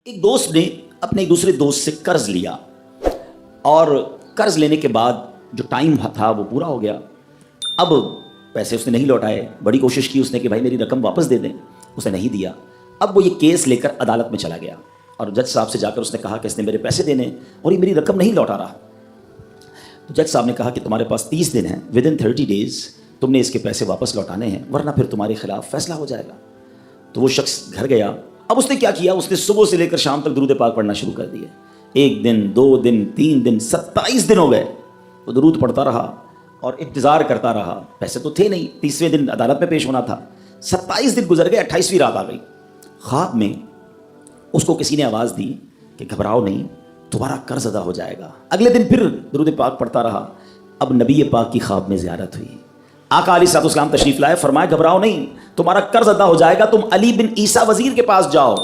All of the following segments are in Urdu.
ایک دوست نے اپنے ایک دوسرے دوست سے قرض لیا اور قرض لینے کے بعد جو ٹائم تھا وہ پورا ہو گیا. اب پیسے اس نے نہیں لوٹائے. بڑی کوشش کی اس نے کہ بھائی میری رقم واپس دے دیں. اس نے نہیں دیا. اب وہ یہ کیس لے کر عدالت میں چلا گیا اور جج صاحب سے جا کر اس نے کہا کہ اس نے میرے پیسے دینے اور یہ میری رقم نہیں لوٹا رہا. تو جج صاحب نے کہا کہ تمہارے پاس 30 دن ہیں, ود ان 30 days تم نے اس کے پیسے واپس لوٹانے ہیں ورنہ پھر تمہارے خلاف فیصلہ ہو جائے گا. تو وہ شخص گھر گیا. اب اس نے کیا کیا, اس نے صبح سے لے کر شام تک درود پاک پڑھنا شروع کر دیا. 1 دن 2 دن 3 دن 27 دن ہو گئے. وہ درود پڑھتا رہا اور انتظار کرتا رہا. پیسے تو تھے نہیں, 30ویں دن عدالت میں پیش ہونا تھا. 27 دن گزر گئے, 28ویں رات آ گئی. خواب میں اس کو کسی نے آواز دی کہ گھبراؤ نہیں, تمہارا قرض ادا ہو جائے گا. اگلے دن پھر درود پاک پڑھتا رہا. اب نبی پاک کی خواب میں زیارت ہوئی. آقا علیہ الصلوۃ والسلام تشریف لائے. فرمایا گھبراؤ نہیں, تمہارا قرض ادا ہو جائے گا. تم علی بن عیسیٰ وزیر کے پاس جاؤ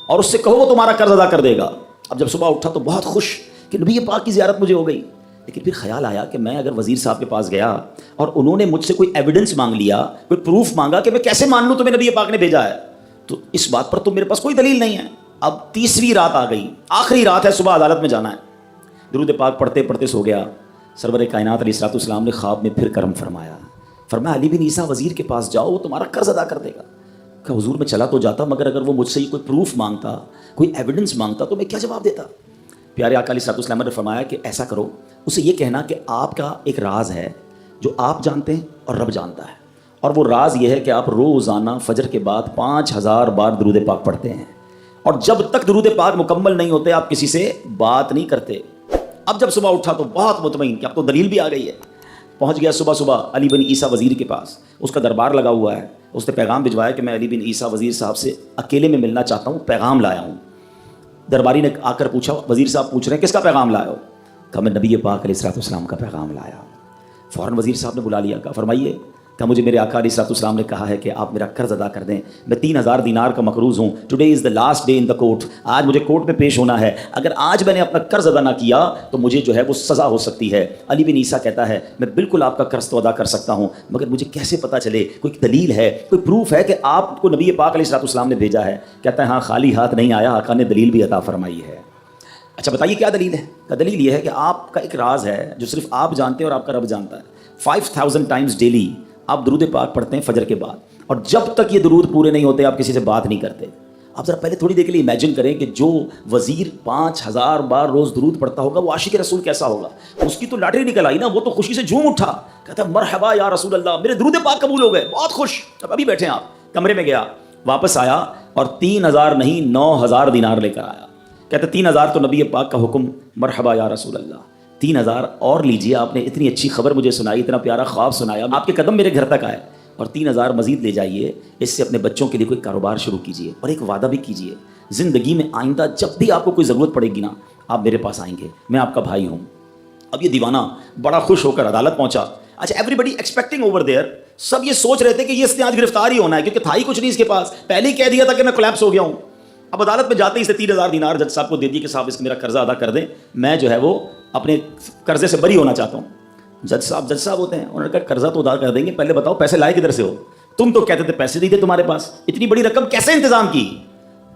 اور اس سے کہو وہ تمہارا قرض ادا کر دے گا. اب جب صبح اٹھا تو بہت خوش کہ نبی پاک کی زیارت مجھے ہو گئی. لیکن پھر خیال آیا کہ میں اگر وزیر صاحب کے پاس گیا اور انہوں نے مجھ سے کوئی ایویڈنس مانگ لیا, کوئی پروف مانگا کہ میں کیسے مان لوں تمہیں نبی پاک نے بھیجا ہے, تو اس بات پر تو میرے پاس کوئی دلیل نہیں ہے. اب 30ویں رات آ گئی, آخری رات ہے, صبح عدالت میں جانا ہے. درود پاک پڑھتے پڑھتے سو گیا. سرور کائنات علیہ الصلوۃ والسلام نے خواب میں پھر کرم فرمایا. فرمایا علی بن عیسیٰ وزیر کے پاس جاؤ, وہ تمہارا قرض ادا کر دے گا. کہ حضور میں چلا تو جاتا, مگر اگر وہ مجھ سے کوئی پروف مانگتا, کوئی ایویڈنس مانگتا تو میں کیا جواب دیتا. پیارے آقا علیہ الصلوۃ والسلام نے فرمایا کہ ایسا کرو, اسے یہ کہنا کہ آپ کا ایک راز ہے جو آپ جانتے ہیں اور رب جانتا ہے, اور وہ راز یہ ہے کہ آپ روزانہ فجر کے بعد 5000 بار درود پاک پڑھتے ہیں اور جب تک درود پاک مکمل نہیں ہوتے آپ کسی سے بات نہیں کرتے. اب جب صبح اٹھا تو بہت مطمئن کہ اب تو دلیل بھی آ گئی ہے. پہنچ گیا صبح علی بن عیسیٰ وزیر کے پاس. اس کا دربار لگا ہوا ہے. اس نے پیغام بھجوایا کہ میں علی بن عیسیٰ وزیر صاحب سے اکیلے میں ملنا چاہتا ہوں, پیغام لایا ہوں. درباری نے آ کر پوچھا, وزیر صاحب پوچھ رہے ہیں کس کا پیغام لایا ہو؟ کہا میں نبی پاک علیہ الصلوۃ والسلام کا پیغام لایا ہوں. فوراً وزیر صاحب نے بلا لیا. کہا فرمائیے. کہ مجھے میرے آقا علیہ الصلوۃ والسلام نے کہا ہے کہ آپ میرا قرض ادا کر دیں. میں 3000 دینار کا مقروض ہوں. Today is the last day in the court. آج مجھے کورٹ میں پیش ہونا ہے. اگر آج میں نے اپنا قرض ادا نہ کیا تو مجھے جو ہے وہ سزا ہو سکتی ہے. علی بن عیسیٰ کہتا ہے میں بالکل آپ کا قرض تو ادا کر سکتا ہوں, مگر مجھے کیسے پتہ چلے, کوئی دلیل ہے, کوئی پروف ہے کہ آپ کو نبی پاک علیہ الصلوۃ والسلام نے بھیجا ہے؟ کہتا ہے ہاں, خالی ہاتھ نہیں آیا, آقا نے دلیل بھی عطا فرمائی ہے. اچھا بتائیے کیا دلیل ہے؟ کہ دلیل یہ ہے کہ آپ کا ایک راز ہے جو صرف آپ جانتے ہیں اور آپ کا رب جانتا ہے. 5000 ٹائمز ڈیلی آپ درود پاک پڑھتے ہیں فجر کے بعد, اور جب تک یہ درود پورے نہیں ہوتے آپ کسی سے بات نہیں کرتے. آپ ذرا پہلے تھوڑی دیر کے لیے امیجن کریں کہ جو وزیر 5000 بار روز درود پڑھتا ہوگا وہ عاشق رسول کیسا ہوگا. اس کی تو لاٹری نکل آئی نا, وہ تو خوشی سے جھوم اٹھا, کہتا مرحبا یا رسول اللہ, میرے درود پاک قبول ہو گئے, بہت خوش. اب ابھی بیٹھے ہیں آپ. کمرے میں گیا, واپس آیا اور 3000 نہیں 9000 دینار لے کر آیا. کہتا 3000 تو نبی پاک کا حکم, مرحبا یا رسول اللہ, 3000 اور لیجیے, آپ نے اتنی اچھی خبر مجھے سنائی, اتنا پیارا خواب سنایا, آپ کے قدم میرے گھر تک آئے, اور 3000 مزید لے جائیے. اس سے اپنے بچوں کے لیے کوئی کاروبار شروع کیجیے اور ایک وعدہ بھی کیجیے, زندگی میں آئندہ جب بھی آپ کو کوئی ضرورت پڑے گی نا, آپ میرے پاس آئیں گے, میں آپ کا بھائی ہوں. اب یہ دیوانہ بڑا خوش ہو کر عدالت پہنچا. اچھا everybody expecting over there, سب یہ سوچ رہے تھے کہ یہ اس نے آج گرفتار ہی ہونا ہے, کیونکہ تھا ہی کچھ نہیں اس کے پاس, پہلے ہی کہہ دیا تھا کہ میں کولیپس ہو گیا ہوں. اب عدالت میں جاتے ہی اس نے 3000 دینار جج صاحب کو دے دی کہ صاحب اس کا میرا قرضہ ادا کر دیں, میں جو ہے وہ اپنے قرضے سے بری ہونا چاہتا ہوں. جج صاحب ہوتے ہیں, انہوں نے کہا قرضہ تو ادا کر دیں گے, پہلے بتاؤ پیسے لائے کدھر سے ہو؟ تم تو کہتے تھے پیسے نہیں تھے تمہارے پاس, اتنی بڑی رقم کیسے انتظام کی؟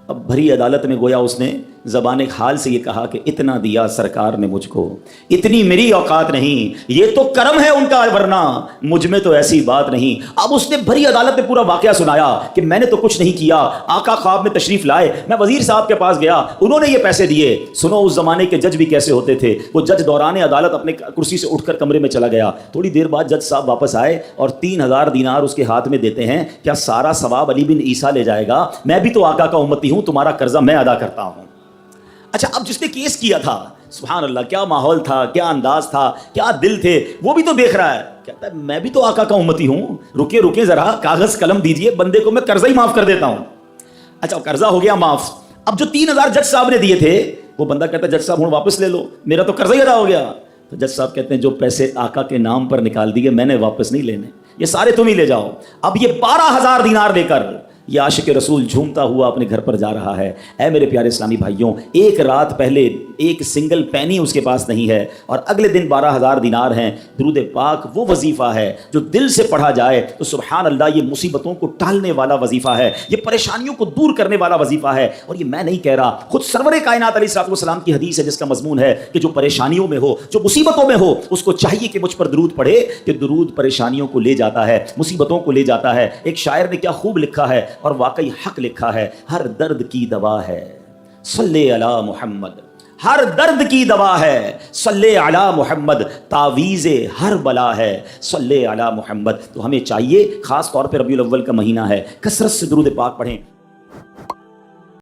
اب بھری عدالت میں گویا اس نے زبان حال سے یہ کہا کہ اتنا دیا سرکار نے مجھ کو, اتنی میری اوقات نہیں, یہ تو کرم ہے ان کا ورنہ مجھ میں تو ایسی بات نہیں. اب اس نے بھری عدالت میں پورا واقعہ سنایا کہ میں نے تو کچھ نہیں کیا, آقا خواب میں تشریف لائے, میں وزیر صاحب کے پاس گیا, انہوں نے یہ پیسے دیے. سنو اس زمانے کے جج بھی کیسے ہوتے تھے. وہ جج دوران عدالت اپنے کرسی سے اٹھ کر کمرے میں چلا گیا. تھوڑی دیر بعد جج صاحب واپس آئے اور 3000 دینار اس کے ہاتھ میں دیتے ہیں. کیا سارا ثواب علی بن عیسیٰ لے جائے گا؟ میں بھی تو آقا کا امتی ہوں, تمہارا قرضہ میں ادا کرتا ہوں. اچھا اب جس نے کیس کیا تھا, سبحان اللہ, کیا ماحول تھا, کیا انداز تھا, کیا دل تھے, وہ بھی تو دیکھ رہا ہے. کہتا ہے میں بھی تو آقا کا امتی ہوں, رکے ذرا, کاغذ قلم دیجئے, بندے کو میں قرضہ ہی معاف کر دیتا ہوں. اچھا قرضہ ہو گیا معاف. اب جو 3000 جج صاحب نے دیے تھے, وہ بندہ کہتا ہے جج صاحب ہوں واپس لے لو, میرا تو قرضہ ہی ادا ہو گیا. تو جج صاحب کہتے ہیں جو پیسے آقا کے نام پر نکال دیے میں نے واپس نہیں لینے, یہ سارے تم ہی لے جاؤ. اب یہ 12000 دینار لے کر یہ عاشق رسول جھومتا ہوا اپنے گھر پر جا رہا ہے۔ اے میرے پیارے اسلامی بھائیوں، ایک رات پہلے ایک سنگل پینی اس کے پاس نہیں ہے، اور اگلے دن 12,000 دینار ہیں۔ درود پاک وہ وظیفہ ہے جو دل سے پڑھا جائے تو سبحان اللہ یہ مصیبتوں کو ٹالنے والا وظیفہ ہے، یہ پریشانیوں کو دور کرنے والا وظیفہ ہے۔ اور یہ میں نہیں کہہ رہا، خود سرور کائنات علیہ الصلوۃ والسلام کی حدیث ہے جس کا مضمون ہے کہ جو پریشانیوں میں ہو، جو مصیبتوں میں ہو، اس کو چاہیے کہ مجھ پر درود پڑھے، کہ درود پریشانیوں کو لے جاتا ہے، مصیبتوں کو لے جاتا ہے۔ ایک شاعر نے کیا خوب لکھا ہے، اور واقعی حق لکھا ہے، ہر درد کی دوا ہے صلی علی محمد، ہر درد کی دوا ہے صلی علی محمد، تعویذ ہر بلا ہے صلی علی محمد۔ تو ہمیں چاہیے، خاص طور پہ ربیع الاول کا مہینہ ہے، کثرت سے درود پاک پڑھیں۔